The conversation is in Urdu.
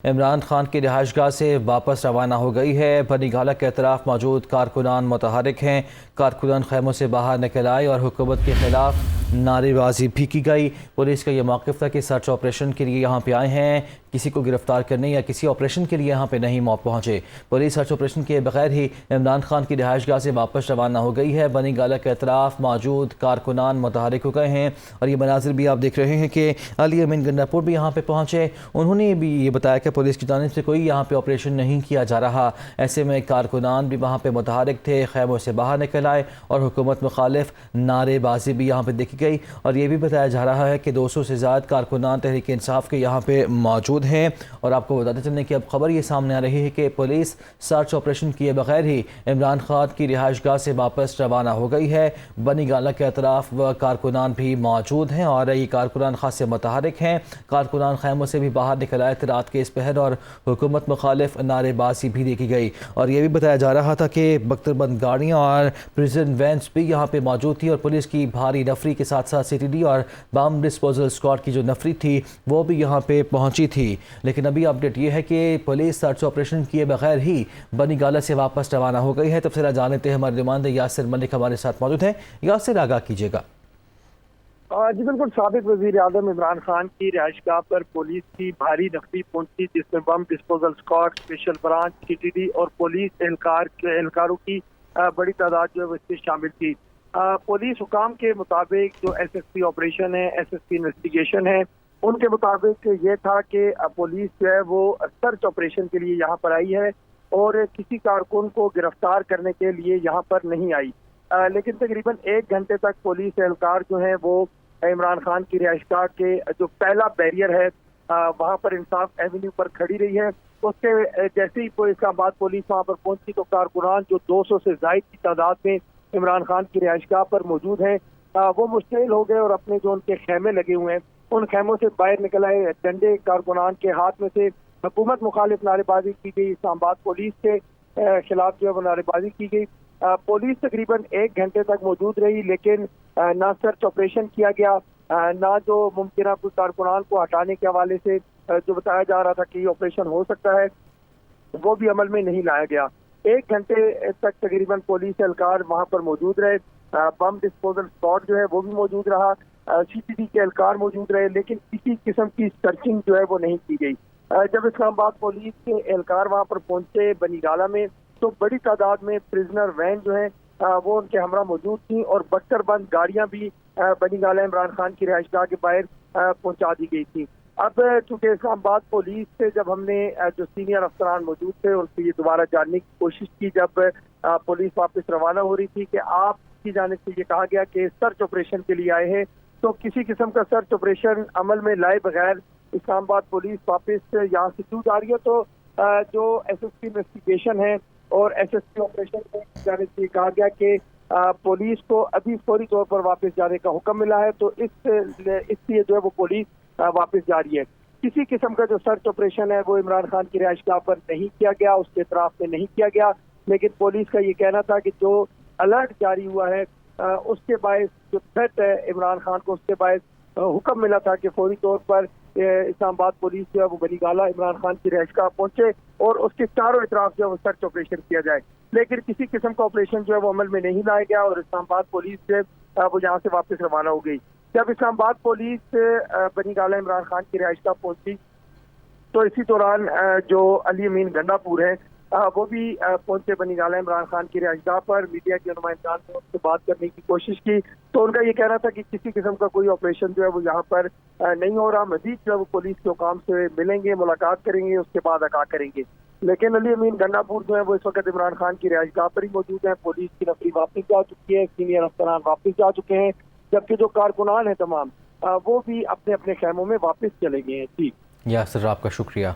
عمران خان کی رہائش گاہ سے واپس روانہ ہو گئی ہے۔ بنی گالہ کے اطراف موجود کارکنان متحرک ہیں۔ کارکنان خیموں سے باہر نکل آئے اور حکومت کے خلاف نعرے بازی بھی کی گئی۔ پولیس کا یہ موقف تھا کہ سرچ آپریشن کے لیے یہاں پہ آئے ہیں، کسی کو گرفتار کرنے یا کسی آپریشن کے لیے یہاں پہ نہیں پہنچے۔ پولیس سرچ آپریشن کے بغیر ہی عمران خان کی رہائش گاہ سے واپس روانہ ہو گئی ہے۔ بنی گالہ کے اطراف موجود کارکنان متحرک ہو گئے ہیں اور یہ مناظر بھی آپ دیکھ رہے ہیں کہ علی امین گنڈا پور بھی یہاں پہ پہنچے۔ انہوں نے بھی یہ بتایا کہ پولیس کی جانب سے کوئی یہاں پہ آپریشن نہیں کیا جا رہا، ایسے میں کارکنان بھی وہاں پہ متحرک تھے، خیموں سے باہر نکل آئے اور حکومت مخالف نعرے بازی بھی یہاں پہ دیکھی گئی۔ اور یہ بھی بتایا جا رہا ہے کہ 200 سے زائد کارکنان تحریک انصاف کے یہاں پہ موجود ہیں۔ اور آپ کو بتاتے چلیں کہ اب خبر یہ سامنے آ رہی ہے کہ پولیس سرچ آپریشن کیے بغیر ہی عمران خان کی رہائش گاہ سے واپس روانہ ہو گئی ہے۔ بنی گالہ کے اطراف کارکنان بھی موجود ہیں اور یہ کارکنان خاصے متحرک ہیں۔ کارکنان خیموں سے بھی باہر نکل آئے تھے رات کے اس پہر اور حکومت مخالف نعرے بازی بھی دیکھی گئی۔ اور یہ بھی بتایا جا رہا تھا کہ بختر بند گاڑیاں اور پریزن وینس بھی یہاں پہ موجود تھی اور پولیس کی بھاری نفری کے ساتھ ساتھ سی ٹی ڈی اور بم ڈسپوزل اسکواڈ کی جو نفری تھی وہ بھی یہاں پہ پہنچی تھی۔ لیکن ابھی اپڈیٹ یہ ہے کہ پولیس سرچ آپریشن کیے بغیر ہی بنی گالہ سے واپس روانہ ہو گئی ہے۔ تفصیلات جانتے ہیں ہمارے نمائندے یاسر ملک ہمارے ساتھ موجود ہیں۔ یاسر، آگاہ کیجیے گا۔ جی بالکل، سابق وزیر اعظم عمران خان کی رہائش گاہ پر پولیس کی بھاری نفری پہنچی، جس میں bomb disposal squad, special branch, C T D اور پولیس اہلکاروں کی بڑی تعداد جو ہے اس میں شامل تھی۔ پولیس حکام کے مطابق جو ایس ایس پی آپریشن ہے، ایس ایس پی انویسٹیگیشن ہے، ان کے مطابق یہ تھا کہ پولیس جو ہے وہ سرچ آپریشن کے لیے یہاں پر آئی ہے اور کسی کارکن کو گرفتار کرنے کے لیے یہاں پر نہیں آئی۔ لیکن تقریباً 1 گھنٹے تک پولیس اہلکار جو ہیں وہ عمران خان کی رہائش گاہ کے جو پہلا بیریئر ہے وہاں پر انصاف ایونیو پر کھڑی رہی ہے۔ اس کے جیسے ہی اسلام آباد پولیس وہاں پر پہنچی تو کارکنان جو 200 سے زائد کی تعداد میں عمران خان کی رہائش گاہ پر موجود ہیں وہ مشتعل ہو گئے اور اپنے جو ان کے خیمے لگے ہوئے ہیں ان خیموں سے باہر نکل آئے۔ ڈنڈے کارکنان کے ہاتھ میں سے حکومت مخالف نعرے بازی کی گئی، اسلام آباد پولیس کے خلاف جو ہے وہ نعرے بازی کی گئی۔ پولیس تقریباً 1 گھنٹے تک موجود رہی، لیکن نہ سرچ آپریشن کیا گیا، نہ جو ممکنہ کچھ کارکنان کو ہٹانے کے حوالے سے جو بتایا جا رہا تھا کہ یہ آپریشن ہو سکتا ہے وہ بھی عمل میں نہیں لایا گیا۔ 1 گھنٹے تک تقریباً پولیس اہلکار وہاں پر موجود رہے، بم ڈسپوزل اسکواڈ جو ہے وہ بھی موجود رہا، سی ٹی ڈی کے اہلکار موجود رہے، لیکن کسی قسم کی سرچنگ جو ہے وہ نہیں کی گئی۔ جب اسلام آباد پولیس کے اہلکار وہاں پر پہنچے بنی گالہ میں تو بڑی تعداد میں پریزنر وین جو ہیں وہ ان کے ہمراہ موجود تھیں اور بختر بند گاڑیاں بھی بنی گالہ عمران خان کی رہائش گاہ کے باہر پہنچا دی گئی تھی۔ اب چونکہ اسلام آباد پولیس سے جب ہم نے جو سینئر افسران موجود تھے ان سے یہ دوبارہ جاننے کی کوشش کی، جب پولیس واپس روانہ ہو رہی تھی کہ آپ کی جانب سے یہ کہا گیا کہ سرچ آپریشن کے لیے آئے ہیں، تو کسی قسم کا سرچ آپریشن عمل میں لائے بغیر اسلام آباد پولیس واپس یہاں سے کیوں جا رہی ہے؟ تو جو ایس ایس پی انویسٹیگیشن ہے اور ایس ایس پی آپریشن کی جانب سے کہا گیا کہ پولیس کو ابھی فوری طور پر واپس جانے کا حکم ملا ہے، تو اس لیے جو ہے وہ پولیس واپس جا رہی ہے۔ کسی قسم کا جو سرچ آپریشن ہے وہ عمران خان کی رہائش گاہ پر نہیں کیا گیا، اس کے اطراف میں نہیں کیا گیا، لیکن پولیس کا یہ کہنا تھا کہ جو الرٹ جاری ہوا ہے اس کے باعث جو تھریٹ ہے عمران خان کو، اس کے باعث حکم ملا تھا کہ فوری طور پر اسلام آباد پولیس جو ہے وہ بنی گالہ عمران خان کی رہائش گاہ پہنچے اور اس کے چاروں اطراف جو ہے وہ سرچ آپریشن کیا جائے، لیکن کسی قسم کا آپریشن جو ہے وہ عمل میں نہیں لایا گیا اور اسلام آباد پولیس جو ہے وہ یہاں سے واپس روانہ ہو گئی۔ جب اسلام آباد پولیس بنی گالہ عمران خان کی رہائش گاہ پہنچی تو اسی دوران جو علی امین گنڈا پور ہے وہ بھی پہنچے بنی گالہ عمران خان کی رہائش گاہ پر۔ میڈیا کے نمائندگان نے ان سے بات کرنے کی کوشش کی تو ان کا یہ کہنا تھا کہ کسی قسم کا کوئی آپریشن جو ہے وہ یہاں پر نہیں ہو رہا، مزید جو ہے وہ پولیس کے حکام سے ملیں گے، ملاقات کریں گے، اس کے بعد آگاہ کریں گے۔ لیکن علی امین گنڈا پور جو ہے وہ اس وقت عمران خان کی رہائش گاہ پر ہی موجود ہیں۔ پولیس کی نفری واپس جا چکی ہے، سینئر افسران واپس جا چکے ہیں، جبکہ جو کارکنان ہیں تمام وہ بھی اپنے اپنے خیموں میں واپس چلے گئے ہیں۔ جی یاسر، آپ کا شکریہ۔